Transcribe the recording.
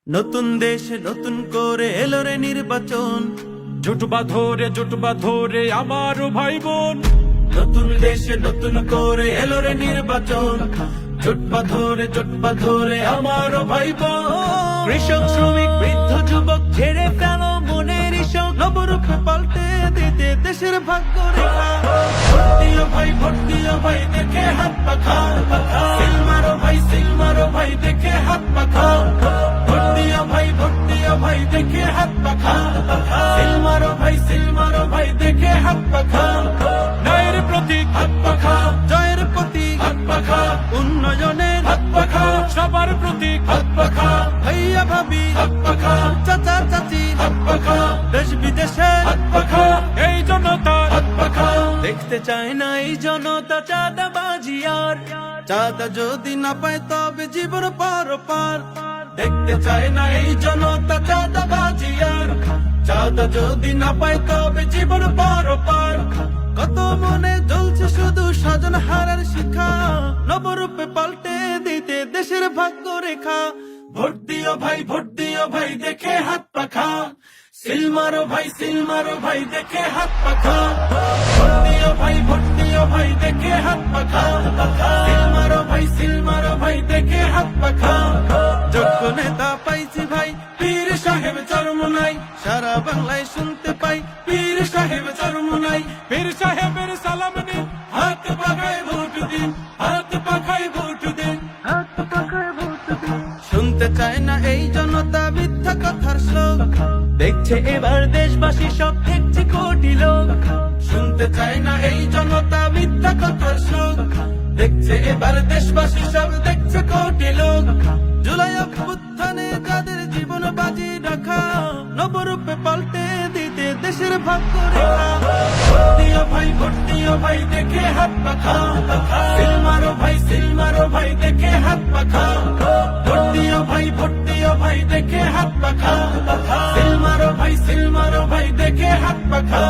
নতুন দেশে নতুন করে এলো রে নির্বাচন। জোটবা ধরে আমার ভাই বোন। নতুন দেশে নতুন করে এলো রে নির্বাচন। জোটবা ধরে আমার ভাই বোন। কৃষক শ্রমিক বৃদ্ধ যুবক ছেড়ে ফেল মনের ইশক। নবরূপে পাল্টে দিতে দেশের ভাগ্য রেখা। ভোট দিও ভাই দেখে হাত পাখা। সিল মারো ভাই দেখে হাত পাখা। ভোট দিও ভাই দেখে হাত পাখা। সিল মারো ভাই দেখে হাত পাখা। ন্যায়ের প্রতীক হাত পাখা, জয়ের প্রতীক হাত পাখা। উন্নয়নের হাত পাখা, সবার প্রতীক হাত পাখা। ভাইয়া ভাবি হাত পাখা, চাচা চাচি হাত পাখা। দেশ বিদেশে হাত পাখা, এই জনতার হাত পাখা। দেখতে চায় না এই জনতা চাঁদাবাজি আর। চাঁদা যদি না পায় তবে জীবন পার। দেখতে চায় না এই জনতা চাঁদাবাজি আর। চাঁদা যদি না পায় তবে জীবন পার। কত মনে জ্বলছে শুধু স্বজন হারার শিখা। নবরূপে পাল্টে দিতে দেশের ভাগ্য রেখা। ভোট দিও ভাই দেখে হাত পাখা। সিল মারো ভাই দেখে হাত পাখা। ভোট দিও ভাই দেখে হাত পাখা। সিল মারো ভাই দেখে হাত পাখা। যোগ্য নেতা পাইছি ভাই, পীর সাহেব চরমোনাই। সারা বাংলায় শুনতে পাই পীর সাহেব চরমোনাই। পীর সাহেবের সালাম নিন, হাত পাখায় ভোট দিন, হাত পাখায় ভোট দিন, হাত পাখায় ভোট দিন। শুনতে চায় না এই জনতা মিথ্যা কথার শ্লোক। দেখছে এবার দেশবাসী সব দেখছে কোটি লোক। শুনতে চায় না এই জনতা মিথ্যা কথার শ্লোক। দেখছে এবার দেশবাসী সব দেখছে কোটি লোক। জুলাই অভ্যুত্থানে যাদের জীবন বাজি রাখা। নবরূপে পাল্টে দিতে দেশের ভাগ্য রেখা। ভোট দিও ভাই দেখে হাত পাখা। সিল মারো ভাই দেখে হাত পাখা। ভোট দিও ভাই দেখে হাত পাখা। সিল মারো ভাই দেখে হাত পাখা।